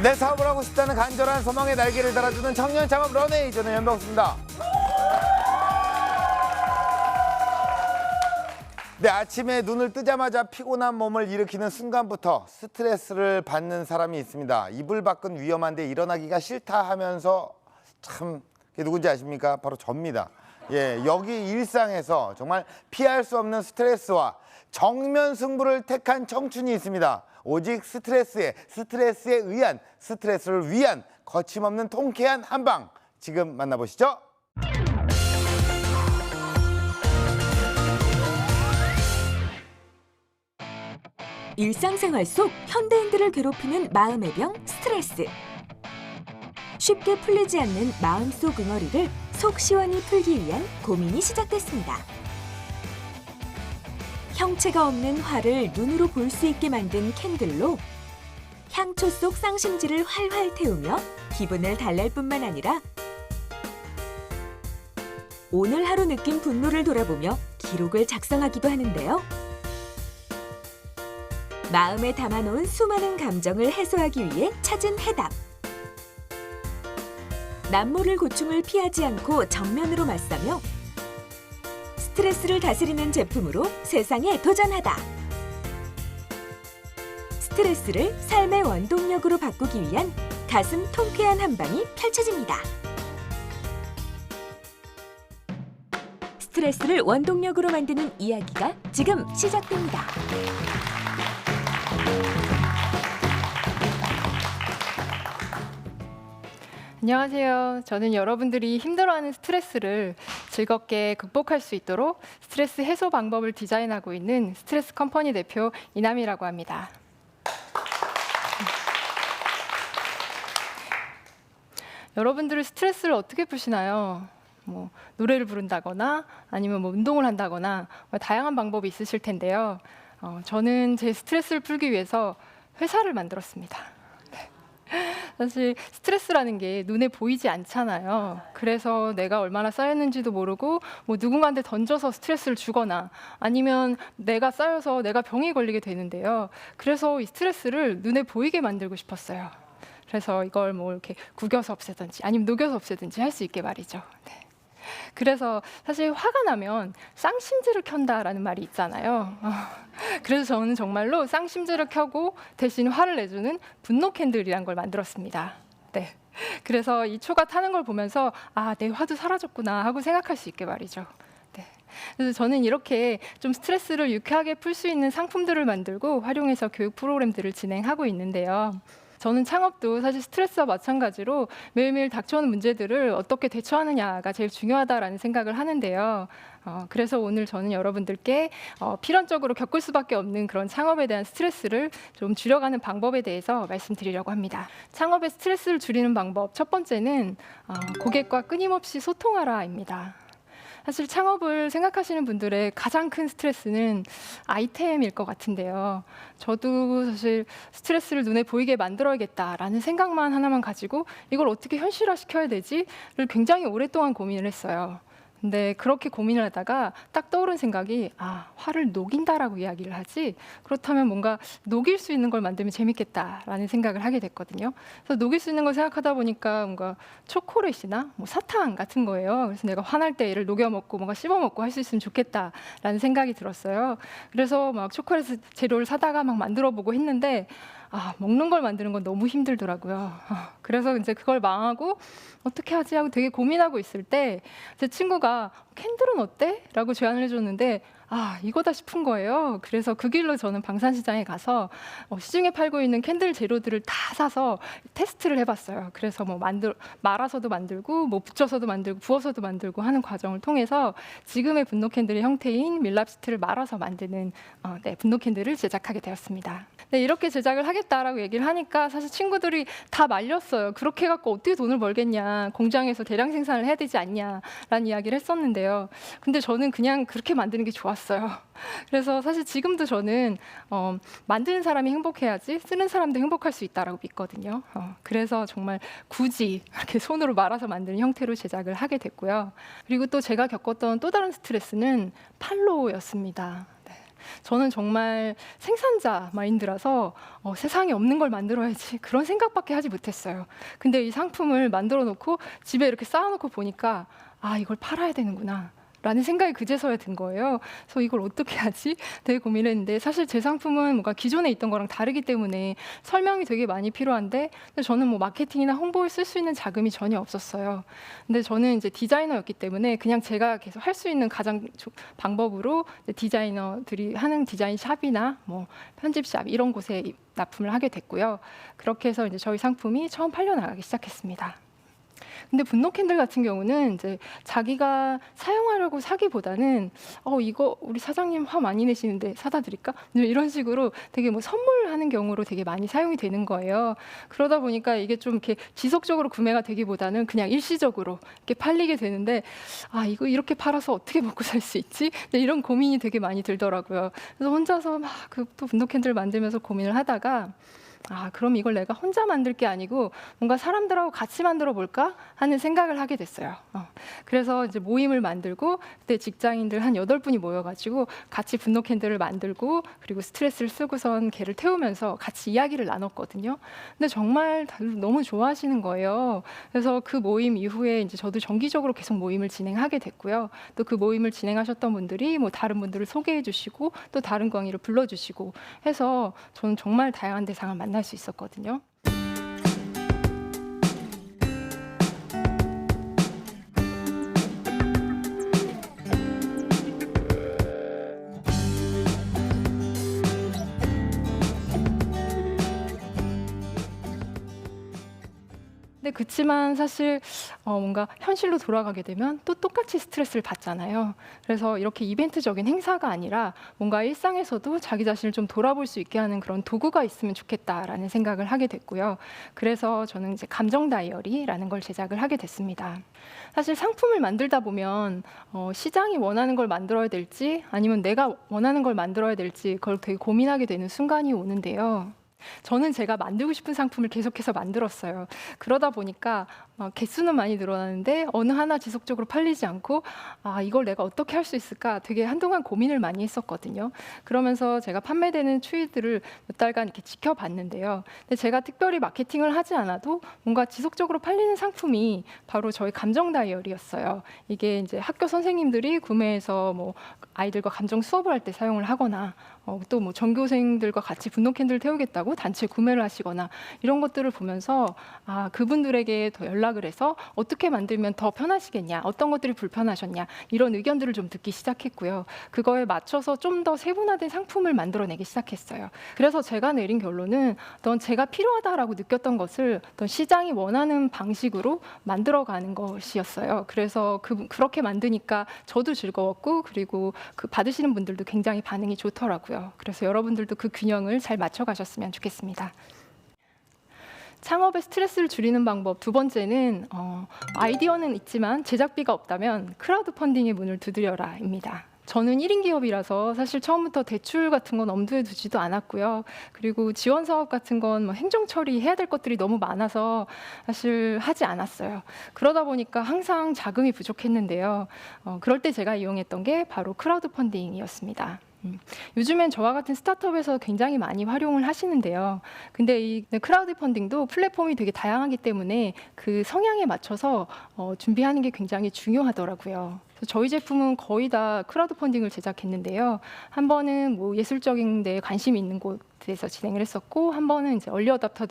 내 사업을 하고 싶다는 간절한 소망에 날개를 달아주는 청년 창업 런웨이, 저는 연병수입니다. 네, 아침에 눈을 뜨자마자 피곤한 몸을 일으키는 순간부터 스트레스를 받는 사람이 있습니다. 이불 밖은 위험한데 일어나기가 싫다 하면서 참, 그게 누군지 아십니까? 바로 접니다. 예, 여기 일상에서 정말 피할 수 없는 스트레스와 정면 승부를 택한 청춘이 있습니다. 오직 스트레스에 의한, 스트레스를 위한 거침없는 통쾌한 한방, 지금 만나보시죠. 일상생활 속 현대인들을 괴롭히는 마음의 병 스트레스. 쉽게 풀리지 않는 마음속 응어리를 속 시원히 풀기 위한 고민이 시작됐습니다. 형체가 없는 화를 눈으로 볼 수 있게 만든 캔들로 향초 속 쌍심지를 활활 태우며 기분을 달랠 뿐만 아니라 오늘 하루 느낀 분노를 돌아보며 기록을 작성하기도 하는데요. 마음에 담아놓은 수많은 감정을 해소하기 위해 찾은 해답. 남모를 고충을 피하지 않고 정면으로 맞서며 스트레스를 다스리는 제품으로 세상에 도전하다. 스트레스를 삶의 원동력으로 바꾸기 위한 가슴 통쾌한 한방이 펼쳐집니다. 스트레스를 원동력으로 만드는 이야기가 지금 시작됩니다. 안녕하세요. 저는 여러분들이 힘들어하는 스트레스를 즐겁게 극복할 수 있도록 스트레스 해소 방법을 디자인하고 있는 스트레스 컴퍼니 대표 이남이라고 합니다. 여러분들은 스트레스를 어떻게 푸시나요? 노래를 부른다거나 아니면 운동을 한다거나 다양한 방법이 있으실 텐데요. 저는 제 스트레스를 풀기 위해서 회사를 만들었습니다. 사실 스트레스라는 게 눈에 보이지 않잖아요. 그래서 내가 얼마나 쌓였는지도 모르고 누군가한테 던져서 스트레스를 주거나 아니면 내가 쌓여서 내가 병이 걸리게 되는데요. 그래서 이 스트레스를 눈에 보이게 만들고 싶었어요. 그래서 이걸 이렇게 구겨서 없애든지 아니면 녹여서 없애든지 할 수 있게 말이죠. 네. 그래서 사실 화가 나면 쌍심지를 켠다라는 말이 있잖아요. 그래서 저는 정말로 쌍심지를 켜고 대신 화를 내주는 분노 캔들이란 걸 만들었습니다. 네. 그래서 이 초가 타는 걸 보면서 내 화도 사라졌구나 하고 생각할 수 있게 말이죠. 네. 그래서 저는 이렇게 좀 스트레스를 유쾌하게 풀 수 있는 상품들을 만들고 활용해서 교육 프로그램들을 진행하고 있는데요. 저는 창업도 사실 스트레스와 마찬가지로 매일매일 닥쳐오는 문제들을 어떻게 대처하느냐가 제일 중요하다라는 생각을 하는데요. 그래서 오늘 저는 여러분들께 필연적으로 겪을 수밖에 없는 그런 창업에 대한 스트레스를 좀 줄여가는 방법에 대해서 말씀드리려고 합니다. 창업의 스트레스를 줄이는 방법, 첫 번째는 고객과 끊임없이 소통하라입니다. 사실 창업을 생각하시는 분들의 가장 큰 스트레스는 아이템일 것 같은데요. 저도 사실 스트레스를 눈에 보이게 만들어야겠다라는 생각만 하나만 가지고 이걸 어떻게 현실화시켜야 되지를 굉장히 오랫동안 고민을 했어요. 근데 그렇게 고민을 하다가 딱 떠오른 생각이 화를 녹인다라고 이야기를 하지 그렇다면 뭔가 녹일 수 있는 걸 만들면 재밌겠다라는 생각을 하게 됐거든요. 그래서 녹일 수 있는 걸 생각하다 보니까 뭔가 초콜릿이나 사탕 같은 거예요. 그래서 내가 화날 때 얘를 녹여 먹고 뭔가 씹어 먹고 할 수 있으면 좋겠다라는 생각이 들었어요. 그래서 막 초콜릿 재료를 사다가 막 만들어 보고 했는데 먹는 걸 만드는 건 너무 힘들더라고요. 그래서 이제 그걸 망하고 어떻게 하지 하고 되게 고민하고 있을 때 제 친구가 캔들은 어때? 라고 제안을 해줬는데 이거다 싶은 거예요. 그래서 그 길로 저는 방산시장에 가서 시중에 팔고 있는 캔들 재료들을 다 사서 테스트를 해봤어요. 그래서 말아서도 만들고 붙여서도 만들고 부어서도 만들고 하는 과정을 통해서 지금의 분노 캔들의 형태인 밀랍시트를 말아서 만드는 분노 캔들을 제작하게 되었습니다. 네, 이렇게 제작을 하겠다라고 얘기를 하니까 사실 친구들이 다 말렸어요. 그렇게 해갖고 어떻게 돈을 벌겠냐. 공장에서 대량 생산을 해야 되지 않냐라는 이야기를 했었는데요. 근데 저는 그냥 그렇게 만드는 게 좋았어요. 그래서 사실 지금도 저는 만드는 사람이 행복해야지 쓰는 사람도 행복할 수 있다라고 믿거든요. 그래서 정말 굳이 이렇게 손으로 말아서 만드는 형태로 제작을 하게 됐고요. 그리고 또 제가 겪었던 또 다른 스트레스는 팔로우였습니다. 저는 정말 생산자 마인드라서 세상에 없는 걸 만들어야지 그런 생각밖에 하지 못했어요. 근데 이 상품을 만들어 놓고 집에 이렇게 쌓아놓고 보니까 아, 이걸 팔아야 되는구나 라는 생각이 그제서야 든 거예요. 그래서 이걸 어떻게 하지? 되게 고민했는데 사실 제 상품은 뭔가 기존에 있던 거랑 다르기 때문에 설명이 되게 많이 필요한데 근데 저는 뭐 마케팅이나 홍보에 쓸 수 있는 자금이 전혀 없었어요. 근데 저는 이제 디자이너였기 때문에 그냥 제가 계속 할 수 있는 가장 방법으로 이제 디자이너들이 하는 디자인 샵이나 뭐 편집샵 이런 곳에 납품을 하게 됐고요. 그렇게 해서 이제 저희 상품이 처음 팔려나가기 시작했습니다. 근데 분노 캔들 같은 경우는 이제 자기가 사용하려고 사기보다는 이거 우리 사장님 화 많이 내시는데 사다 드릴까? 이런 식으로 되게 뭐 선물하는 경우로 되게 많이 사용이 되는 거예요. 그러다 보니까 이게 좀 이렇게 지속적으로 구매가 되기보다는 그냥 일시적으로 이렇게 팔리게 되는데 아, 이거 이렇게 팔아서 어떻게 먹고 살 수 있지? 이런 고민이 되게 많이 들더라고요. 그래서 혼자서 막 그 또 분노 캔들 만들면서 고민을 하다가 아, 그럼 이걸 내가 혼자 만들 게 아니고 뭔가 사람들하고 같이 만들어 볼까 하는 생각을 하게 됐어요. 그래서 이제 모임을 만들고 그때 직장인들 한 8분이 모여가지고 같이 분노 캔들을 만들고 그리고 스트레스를 쓰고선 걔를 태우면서 같이 이야기를 나눴거든요. 근데 정말 다들 너무 좋아하시는 거예요. 그래서 그 모임 이후에 이제 저도 정기적으로 계속 모임을 진행하게 됐고요. 또 그 모임을 진행하셨던 분들이 뭐 다른 분들을 소개해 주시고 또 다른 강의를 불러주시고 해서 저는 정말 다양한 대상을 만날 수 있었거든요. 근데 그치만 사실 뭔가 현실로 돌아가게 되면 또 똑같이 스트레스를 받잖아요. 그래서 이렇게 이벤트적인 행사가 아니라 뭔가 일상에서도 자기 자신을 좀 돌아볼 수 있게 하는 그런 도구가 있으면 좋겠다라는 생각을 하게 됐고요. 그래서 저는 이제 감정 다이어리라는 걸 제작을 하게 됐습니다. 사실 상품을 만들다 보면 시장이 원하는 걸 만들어야 될지 아니면 내가 원하는 걸 만들어야 될지 그걸 되게 고민하게 되는 순간이 오는데요. 저는 제가 만들고 싶은 상품을 계속해서 만들었어요. 그러다 보니까 개수는 많이 늘어나는데 어느 하나 지속적으로 팔리지 않고 아, 이걸 내가 어떻게 할 수 있을까 되게 한동안 고민을 많이 했었거든요. 그러면서 제가 판매되는 추이들을 몇 달간 이렇게 지켜봤는데요. 근데 제가 특별히 마케팅을 하지 않아도 뭔가 지속적으로 팔리는 상품이 바로 저희 감정 다이어리였어요. 이게 이제 학교 선생님들이 구매해서 뭐 아이들과 감정 수업을 할 때 사용을 하거나 또 뭐 전교생들과 같이 분노 캔들 태우겠다고 단체 구매를 하시거나 이런 것들을 보면서 아, 그분들에게 더 연락을 해서 어떻게 만들면 더 편하시겠냐, 어떤 것들이 불편하셨냐 이런 의견들을 좀 듣기 시작했고요. 그거에 맞춰서 좀 더 세분화된 상품을 만들어내기 시작했어요. 그래서 제가 내린 결론은 어떤 제가 필요하다라고 느꼈던 것을 어떤 시장이 원하는 방식으로 만들어가는 것이었어요. 그래서 그렇게 만드니까 저도 즐거웠고 그리고 그 받으시는 분들도 굉장히 반응이 좋더라고요. 그래서 여러분들도 그 균형을 잘 맞춰가셨으면 좋겠습니다. 창업의 스트레스를 줄이는 방법 두 번째는 아이디어는 있지만 제작비가 없다면 크라우드 펀딩의 문을 두드려라입니다. 저는 1인 기업이라서 사실 처음부터 대출 같은 건 엄두에 두지도 않았고요. 그리고 지원 사업 같은 건 뭐 행정 처리해야 될 것들이 너무 많아서 사실 하지 않았어요. 그러다 보니까 항상 자금이 부족했는데요. 그럴 때 제가 이용했던 게 바로 크라우드 펀딩이었습니다. 요즘엔 저와 같은 스타트업에서 굉장히 많이 활용을 하시는데요. 근데 이 크라우드 펀딩도 플랫폼이 되게 다양하기 때문에 그 성향에 맞춰서 준비하는 게 굉장히 중요하더라고요. 저희 제품은 거의 다 크라우드 펀딩을 제작했는데요. 한 번은 뭐 예술적인 데 관심이 있는 곳에서 진행을 했었고, 한 번은 이제 얼리 어답터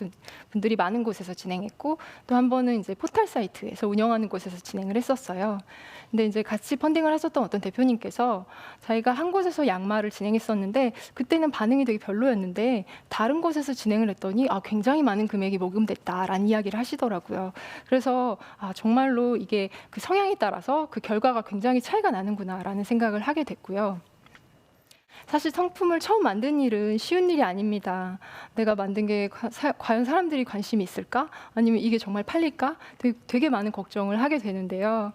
분들이 많은 곳에서 진행했고, 또 한 번은 이제 포털 사이트에서 운영하는 곳에서 진행을 했었어요. 근데 이제 같이 펀딩을 하셨던 어떤 대표님께서 자기가 한 곳에서 양말을 진행했었는데 그때는 반응이 되게 별로였는데 다른 곳에서 진행을 했더니 굉장히 많은 금액이 모금됐다라는 이야기를 하시더라고요. 그래서 정말로 이게 그 성향에 따라서 그 결과가 굉장히 차이가 나는구나라는 생각을 하게 됐고요. 사실 상품을 처음 만든 일은 쉬운 일이 아닙니다. 내가 만든 게 과연 사람들이 관심이 있을까? 아니면 이게 정말 팔릴까? 되게 많은 걱정을 하게 되는데요.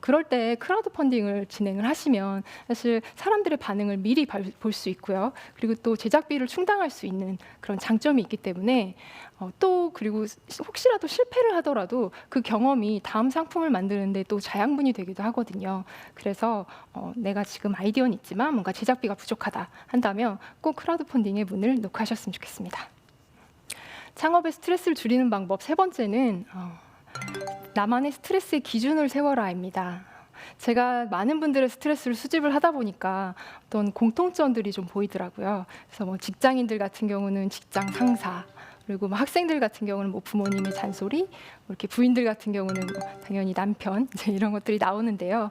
그럴 때 크라우드 펀딩을 진행을 하시면 사실 사람들의 반응을 미리 볼 수 있고요. 그리고 또 제작비를 충당할 수 있는 그런 장점이 있기 때문에 또 그리고 혹시라도 실패를 하더라도 그 경험이 다음 상품을 만드는데 또 자양분이 되기도 하거든요. 그래서 내가 지금 아이디어는 있지만 뭔가 제작비가 부족하다 한다면 꼭 크라우드 펀딩의 문을 노크하셨으면 좋겠습니다. 창업의 스트레스를 줄이는 방법 세 번째는 나만의 스트레스의 기준을 세워라입니다. 제가 많은 분들의 스트레스를 수집을 하다 보니까 어떤 공통점들이 좀 보이더라고요. 그래서 뭐 직장인들 같은 경우는 직장 상사, 그리고 뭐 학생들 같은 경우는 뭐 부모님의 잔소리, 뭐 이렇게 부인들 같은 경우는 뭐 당연히 남편 이제 이런 것들이 나오는데요.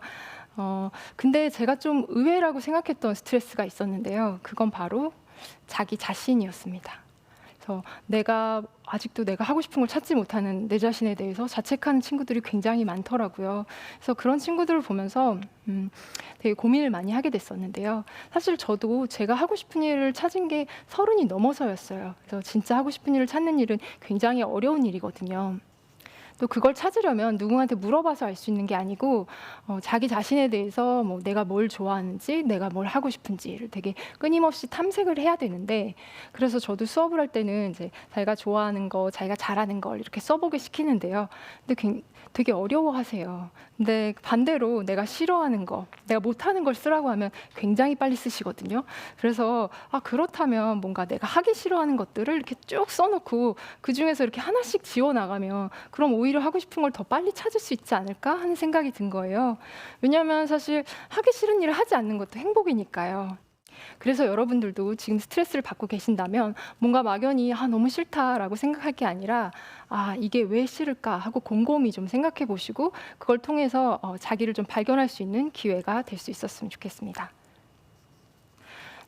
근데 제가 좀 의외라고 생각했던 스트레스가 있었는데요. 그건 바로 자기 자신이었습니다. 그래서 아직도 내가 하고 싶은 걸 찾지 못하는 내 자신에 대해서 자책하는 친구들이 굉장히 많더라고요. 그래서 그런 친구들을 보면서 되게 고민을 많이 하게 됐었는데요. 사실 저도 제가 하고 싶은 일을 찾은 게 30이 넘어서였어요. 그래서 진짜 하고 싶은 일을 찾는 일은 굉장히 어려운 일이거든요. 또 그걸 찾으려면 누구한테 물어봐서 알 수 있는 게 아니고 자기 자신에 대해서 뭐 내가 뭘 좋아하는지 내가 뭘 하고 싶은지를 되게 끊임없이 탐색을 해야 되는데, 그래서 저도 수업을 할 때는 이제 자기가 좋아하는 거, 자기가 잘하는 걸 이렇게 써보게 시키는데요. 근데 되게 어려워하세요. 근데 반대로 내가 싫어하는 거, 내가 못하는 걸 쓰라고 하면 굉장히 빨리 쓰시거든요. 그래서 그렇다면 뭔가 내가 하기 싫어하는 것들을 이렇게 쭉 써놓고 그 중에서 이렇게 하나씩 지워나가면 그럼 오히려 하고 싶은 걸 더 빨리 찾을 수 있지 않을까 하는 생각이 든 거예요. 왜냐하면 사실 하기 싫은 일을 하지 않는 것도 행복이니까요. 그래서 여러분들도 지금 스트레스를 받고 계신다면 뭔가 막연히 너무 싫다라고 생각할 게 아니라 이게 왜 싫을까 하고 곰곰이 좀 생각해 보시고 그걸 통해서 자기를 좀 발견할 수 있는 기회가 될 수 있었으면 좋겠습니다.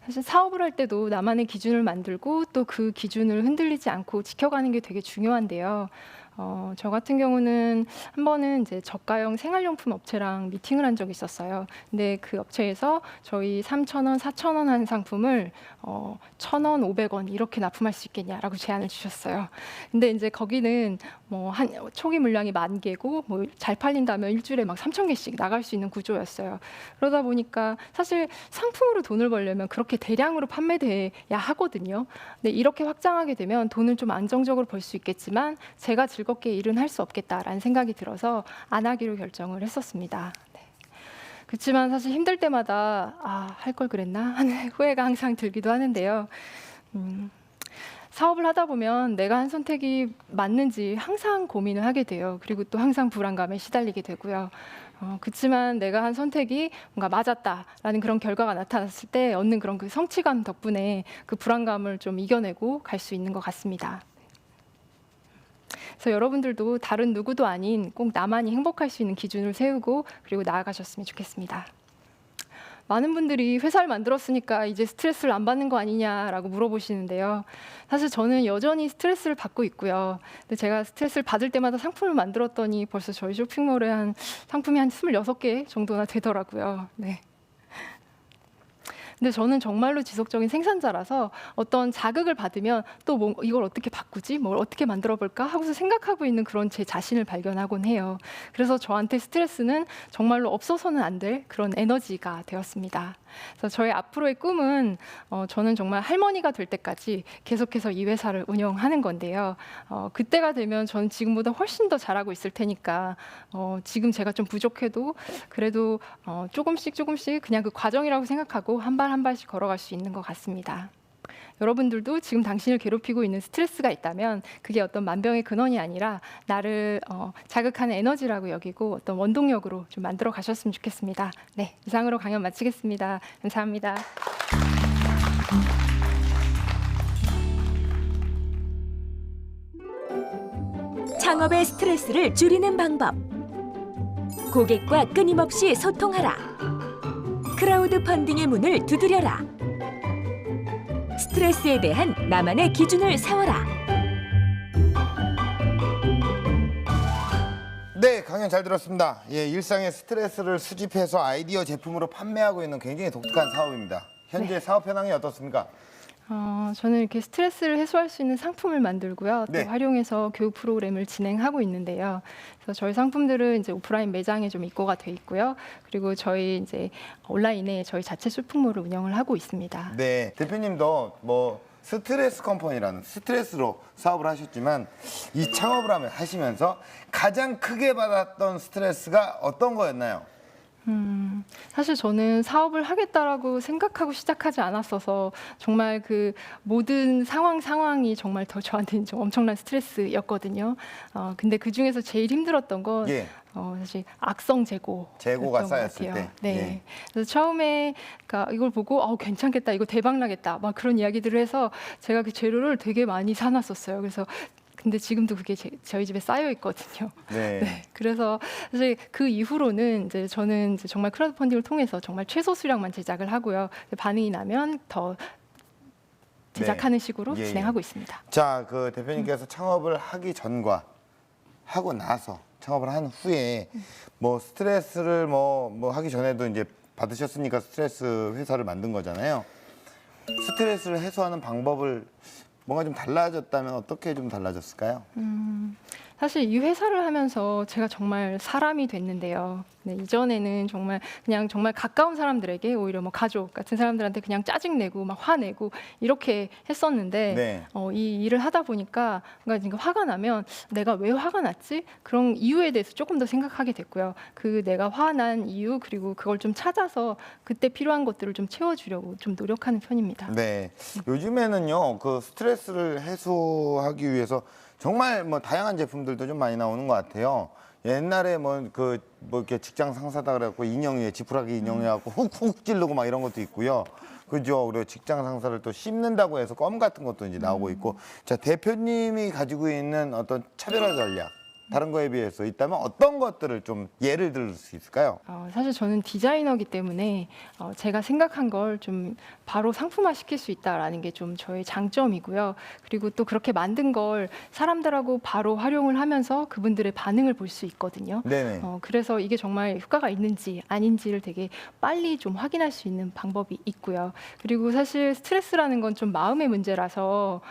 사실 사업을 할 때도 나만의 기준을 만들고 또 그 기준을 흔들리지 않고 지켜가는 게 되게 중요한데요. 저 같은 경우는 한 번은 이제 저가형 생활용품 업체랑 미팅을 한 적이 있었어요. 근데 그 업체에서 저희 3,000원, 4,000원 하는 상품을 1,000원, 500원 이렇게 납품할 수 있겠냐라고 제안을 주셨어요. 근데 이제 거기는 뭐 초기 물량이 10,000개고 뭐 잘 팔린다면 일주일에 막 3,000개씩 나갈 수 있는 구조였어요. 그러다 보니까 사실 상품으로 돈을 벌려면 그렇게 대량으로 판매돼야 하거든요. 근데 이렇게 확장하게 되면 돈을 좀 안정적으로 벌 수 있겠지만 제가 즐겁게 일은 할 수 없겠다라는 생각이 들어서 안 하기로 결정을 했었습니다. 그렇지만 사실 힘들 때마다 할 걸 그랬나 하는 후회가 항상 들기도 하는데요. 사업을 하다 보면 내가 한 선택이 맞는지 항상 고민을 하게 돼요. 그리고 또 항상 불안감에 시달리게 되고요. 그렇지만 내가 한 선택이 뭔가 맞았다라는 그런 결과가 나타났을 때 얻는 그런 그 성취감 덕분에 그 불안감을 좀 이겨내고 갈 수 있는 것 같습니다. 그래서 여러분들도 다른 누구도 아닌 꼭 나만이 행복할 수 있는 기준을 세우고 그리고 나아가셨으면 좋겠습니다. 많은 분들이 회사를 만들었으니까 이제 스트레스를 안 받는 거 아니냐라고 물어보시는데요. 사실 저는 여전히 스트레스를 받고 있고요. 근데 제가 스트레스를 받을 때마다 상품을 만들었더니 벌써 저희 쇼핑몰에 상품이 한 26개 정도나 되더라고요. 네. 근데 저는 정말로 지속적인 생산자라서 어떤 자극을 받으면 또 이걸 어떻게 바꾸지? 뭘 어떻게 만들어 볼까? 하고서 생각하고 있는 그런 제 자신을 발견하곤 해요. 그래서 저한테 스트레스는 정말로 없어서는 안 될 그런 에너지가 되었습니다. 그래서 저의 앞으로의 꿈은 저는 정말 할머니가 될 때까지 계속해서 이 회사를 운영하는 건데요. 그때가 되면 저는 지금보다 훨씬 더 잘하고 있을 테니까 지금 제가 좀 부족해도 그래도 조금씩 그냥 그 과정이라고 생각하고 한 발 한 발씩 걸어갈 수 있는 것 같습니다. 여러분들도 지금 당신을 괴롭히고 있는 스트레스가 있다면 그게 어떤 만병의 근원이 아니라 나를 자극하는 에너지라고 여기고 어떤 원동력으로 좀 만들어 가셨으면 좋겠습니다. 네, 이상으로 강연 마치겠습니다. 감사합니다. 창업의 스트레스를 줄이는 방법. 고객과 끊임없이 소통하라. 크라우드 펀딩의 문을 두드려라. 스트레스에 대한 나만의 기준을 세워라. 네, 강연 잘 들었습니다. 일상의 스트레스를 수집해서 아이디어 제품으로 판매하고 있는 굉장히 독특한 사업입니다. 현재 사업 현황이 어떻습니까? 저는 이렇게 스트레스를 해소할 수 있는 상품을 만들고요. 네. 또 활용해서 교육 프로그램을 진행하고 있는데요. 그래서 저희 상품들은 이제 오프라인 매장에 좀 입고가 돼 있고요. 그리고 저희 이제 온라인에 저희 자체 쇼핑몰을 운영을 하고 있습니다. 네, 대표님도 뭐 스트레스 컴퍼니라는 스트레스로 사업을 하셨지만 이 창업을 하시면서 가장 크게 받았던 스트레스가 어떤 거였나요? 사실 저는 사업을 하겠다라고 생각하고 시작하지 않았어서 정말 그 모든 상황이 정말 더 저한테는 좀 엄청난 스트레스였거든요. 근데 그 중에서 제일 힘들었던 건 예. 사실 악성 재고가 재고였던 쌓였을 것 같아요. 때. 네. 예. 그래서 처음에 그러니까 이걸 보고 괜찮겠다, 이거 대박 나겠다, 막 그런 이야기들을 해서 제가 그 재료를 되게 많이 사놨었어요. 그래서 근데 지금도 그게 저희 집에 쌓여 있거든요. 네. 네, 그래서 사실 그 이후로는 이제 저는 이제 정말 크라우드 펀딩을 통해서 정말 최소 수량만 제작을 하고요. 반응이 나면 더 제작하는 식으로 예, 예. 진행하고 있습니다. 자, 그 대표님께서 창업을 하기 전과 하고 나서 창업을 한 후에 뭐 스트레스를 뭐 하기 전에도 이제 받으셨으니까 스트레스 회사를 만든 거잖아요. 스트레스를 해소하는 방법을 뭔가 좀 달라졌다면 어떻게 좀 달라졌을까요? 사실 이 회사를 하면서 제가 정말 사람이 됐는데요. 네, 이전에는 정말 가까운 사람들에게 오히려 뭐 가족 같은 사람들한테 그냥 짜증내고 막 화내고 이렇게 했었는데 네. 이 일을 하다 보니까 그러니까 화가 나면 내가 왜 화가 났지? 그런 이유에 대해서 조금 더 생각하게 됐고요. 그 내가 화난 이유 그리고 그걸 좀 찾아서 그때 필요한 것들을 좀 채워주려고 좀 노력하는 편입니다. 네. 요즘에는요, 그 스트레스를 해소하기 위해서 정말 뭐 다양한 제품들도 좀 많이 나오는 것 같아요. 옛날에 뭐 이렇게 직장 상사다 그래갖고 인형 위에 지푸라기 인형 해갖고 훅훅 찌르고 막 이런 것도 있고요. 그죠? 그리고 직장 상사를 또 씹는다고 해서 껌 같은 것도 이제 나오고 있고. 자, 대표님이 가지고 있는 어떤 차별화 전략, 다른 거에 비해서 있다면 어떤 것들을 좀 예를 들 수 있을까요? 사실 저는 디자이너이기 때문에 제가 생각한 걸 좀 바로 상품화 시킬 수 있다라는 게 좀 저의 장점이고요. 그리고 또 그렇게 만든 걸 사람들하고 바로 활용을 하면서 그분들의 반응을 볼 수 있거든요. 네네. 그래서 이게 정말 효과가 있는지 아닌지를 되게 빨리 좀 확인할 수 있는 방법이 있고요. 그리고 사실 스트레스라는 건 좀 마음의 문제라서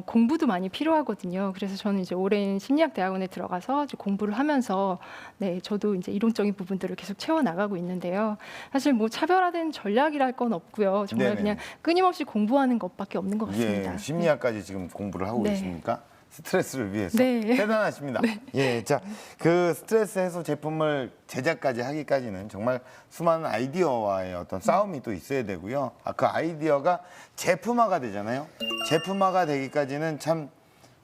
공부도 많이 필요하거든요. 그래서 저는 이제 오랜 심리학 대학원에 들어가서 이제 공부를 하면서 네, 저도 이제 이론적인 부분들을 계속 채워 나가고 있는데요. 사실 뭐 차별화된 전략이랄 건 없고요. 정말 네네. 그냥 끊임없이 공부하는 것밖에 없는 것 같습니다. 예, 심리학까지 지금 공부를 하고 네. 계십니까? 스트레스를 위해서. 네. 대단하십니다. 예, 자, 그 스트레스 해소 제품을 제작까지 하기까지는 정말 수많은 아이디어와의 어떤 싸움이 또 있어야 되고요. 그 아이디어가 제품화가 되잖아요. 제품화가 되기까지는 참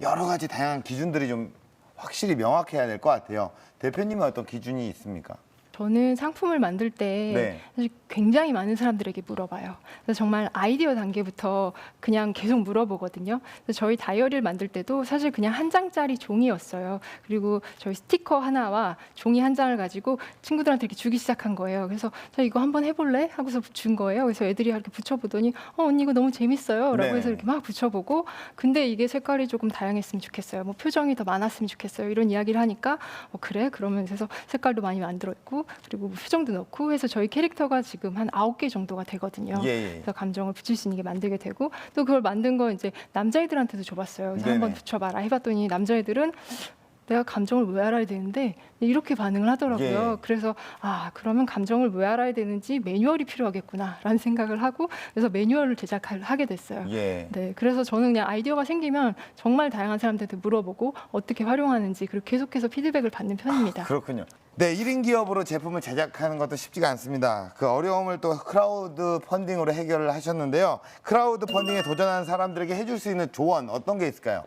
여러 가지 다양한 기준들이 좀 확실히 명확해야 될 것 같아요. 대표님은 어떤 기준이 있습니까? 저는 상품을 만들 때 네. 사실 굉장히 많은 사람들에게 물어봐요. 그래서 정말 아이디어 단계부터 그냥 계속 물어보거든요. 그래서 저희 다이어리를 만들 때도 사실 그냥 한 장짜리 종이였어요. 그리고 저희 스티커 하나와 종이 한 장을 가지고 친구들한테 이렇게 주기 시작한 거예요. 그래서 자, 이거 한번 해볼래? 하고서 준 거예요. 그래서 애들이 이렇게 붙여보더니 언니 이거 너무 재밌어요. 라고 해서 네. 이렇게 막 붙여보고 근데 이게 색깔이 조금 다양했으면 좋겠어요. 뭐 표정이 더 많았으면 좋겠어요. 이런 이야기를 하니까 그래? 그러면 해서 색깔도 많이 만들었고 그리고 뭐 표정도 넣고 해서 저희 캐릭터가 지금 한 9개 정도가 되거든요. 예, 예. 그래서 감정을 붙일 수 있는 게 만들게 되고 또 그걸 만든 거 이제 남자애들한테도 줘봤어요. 그래서 네네. 한번 붙여봐라 해봤더니 남자애들은 내가 감정을 왜 알아야 되는데 이렇게 반응을 하더라고요. 예. 그래서 그러면 감정을 왜 알아야 되는지 매뉴얼이 필요하겠구나라는 생각을 하고 그래서 매뉴얼을 제작하게 됐어요. 예. 네, 그래서 저는 그냥 아이디어가 생기면 정말 다양한 사람들한테 물어보고 어떻게 활용하는지 그리고 계속해서 피드백을 받는 편입니다. 그렇군요. 네, 1인 기업으로 제품을 제작하는 것도 쉽지가 않습니다. 그 어려움을 또 크라우드 펀딩으로 해결을 하셨는데요. 크라우드 펀딩에 도전하는 사람들에게 해줄 수 있는 조언 어떤 게 있을까요?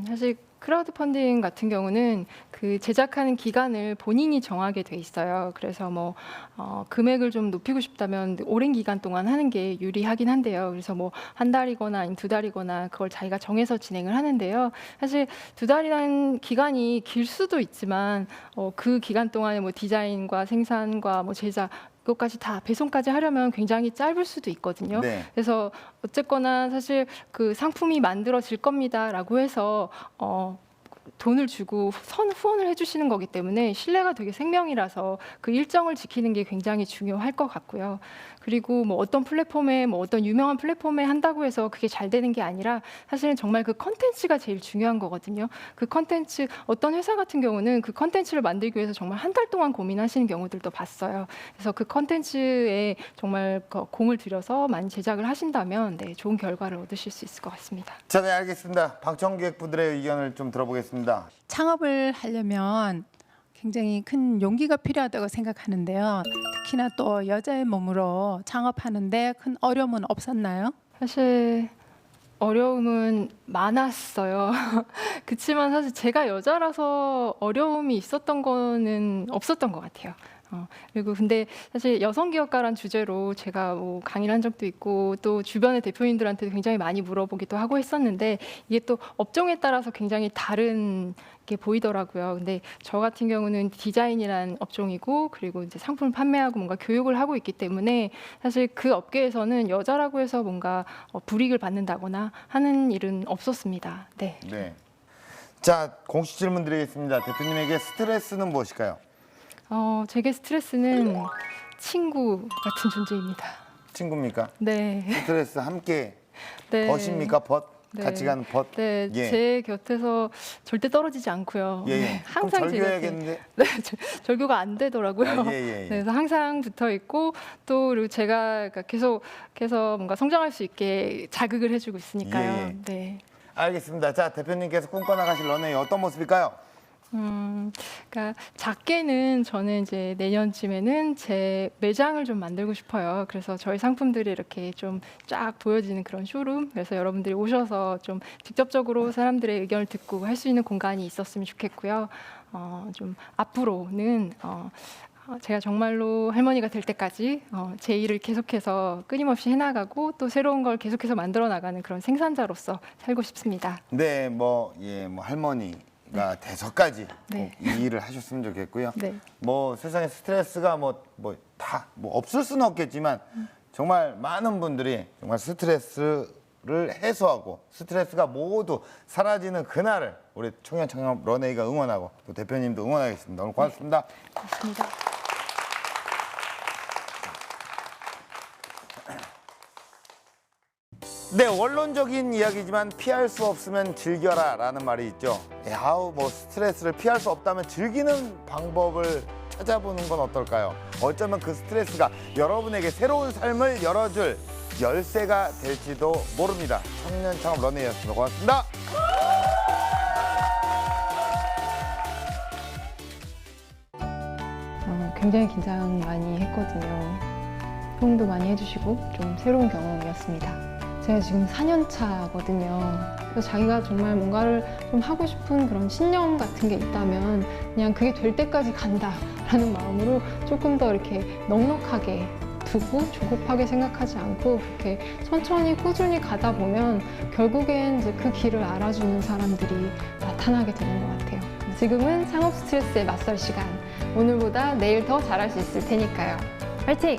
사실 크라우드 펀딩 같은 경우는 그 제작하는 기간을 본인이 정하게 돼 있어요. 그래서 뭐 금액을 좀 높이고 싶다면 오랜 기간 동안 하는 게 유리하긴 한데요. 그래서 뭐 한 달이거나 아니면 2달이거나 그걸 자기가 정해서 진행을 하는데요. 사실 2달이라는 기간이 길 수도 있지만 그 기간 동안에 뭐 디자인과 생산과 뭐 제작 그것까지 다 배송까지 하려면 굉장히 짧을 수도 있거든요. 네. 그래서 어쨌거나 사실 그 상품이 만들어질 겁니다라고 해서 돈을 주고 후원을 해주시는 거기 때문에 신뢰가 되게 생명이라서 그 일정을 지키는 게 굉장히 중요할 것 같고요. 그리고 뭐 어떤 플랫폼에 뭐 어떤 유명한 플랫폼에 한다고 해서 그게 잘 되는 게 아니라 사실은 정말 그 컨텐츠가 제일 중요한 거거든요. 그 컨텐츠 어떤 회사 같은 경우는 그 컨텐츠를 만들기 위해서 정말 한 달 동안 고민하시는 경우들도 봤어요. 그래서 그 컨텐츠에 정말 공을 들여서 많이 제작을 하신다면 네, 좋은 결과를 얻으실 수 있을 것 같습니다. 자, 네, 알겠습니다. 방청객분들의 의견을 좀 들어보겠습니다. 창업을 하려면 굉장히 큰 용기가 필요하다고 생각하는데요. 특히나 또 여자의 몸으로 창업하는데 큰 어려움은 없었나요? 사실 어려움은 많았어요. 그렇지만 사실 제가 여자라서 어려움이 있었던 거는 없었던 것 같아요. 그리고 근데 사실 여성 기업가란 주제로 제가 뭐 강의를 한 적도 있고 또 주변의 대표님들한테도 굉장히 많이 물어보기도 하고 했었는데 이게 또 업종에 따라서 굉장히 다른 게 보이더라고요. 근데 저 같은 경우는 디자인이란 업종이고 그리고 이제 상품을 판매하고 뭔가 교육을 하고 있기 때문에 사실 그 업계에서는 여자라고 해서 뭔가 불이익을 받는다거나 하는 일은 없었습니다. 네. 네. 자, 공식 질문 드리겠습니다. 대표님에게 스트레스는 무엇일까요? 제게 스트레스는 친구 같은 존재입니다. 친구입니까? 네. 스트레스 함께 네. 벗입니까? 벗? 네. 같이 가는 벗? 네, 예. 제 곁에서 절대 떨어지지 않고요. 예, 예. 네, 항상 그럼 제 곁에. 절교해야겠는데? 네, 절교가 안 되더라고요. 아, 예, 예, 예. 그래서 항상 붙어 있고 또 그리고 제가 그러니까 계속 뭔가 성장할 수 있게 자극을 해주고 있으니까요. 예, 예. 네. 알겠습니다. 자, 대표님께서 꿈꿔나가실 런웨이 어떤 모습일까요? 그러니까 작게는 저는 이제 내년쯤에는 제 매장을 좀 만들고 싶어요. 그래서 저희 상품들이 이렇게 좀 쫙 보여지는 그런 쇼룸. 그래서 여러분들이 오셔서 좀 직접적으로 사람들의 의견을 듣고 할 수 있는 공간이 있었으면 좋겠고요. 좀 앞으로는 제가 정말로 할머니가 될 때까지 제 일을 계속해서 끊임없이 해나가고 또 새로운 걸 계속해서 만들어 나가는 그런 생산자로서 살고 싶습니다. 네, 뭐 할머니가 돼서까지 네. 꼭 이 일을 하셨으면 좋겠고요. 네. 뭐 세상에 스트레스가 다 없을 수는 없겠지만 정말 많은 분들이 정말 스트레스를 해소하고 스트레스가 모두 사라지는 그날을 우리 청년 창업 런웨이가 응원하고 또 대표님도 응원하겠습니다. 오늘 고맙습니다. 고맙습니다. 네, 원론적인 이야기지만 피할 수 없으면 즐겨라라는 말이 있죠. 스트레스를 피할 수 없다면 즐기는 방법을 찾아보는 건 어떨까요? 어쩌면 그 스트레스가 여러분에게 새로운 삶을 열어줄 열쇠가 될지도 모릅니다. 청년 창업 런웨이였습니다. 고맙습니다. 굉장히 긴장 많이 했거든요. 호응도 많이 해주시고 좀 새로운 경험이었습니다. 제가 지금 4년 차거든요. 그래서 자기가 정말 뭔가를 좀 하고 싶은 그런 신념 같은 게 있다면 그냥 그게 될 때까지 간다라는 마음으로 조금 더 이렇게 넉넉하게 두고 조급하게 생각하지 않고 그렇게 천천히 꾸준히 가다 보면 결국엔 이제 그 길을 알아주는 사람들이 나타나게 되는 것 같아요. 지금은 창업 스트레스에 맞설 시간. 오늘보다 내일 더 잘할 수 있을 테니까요. 파이팅!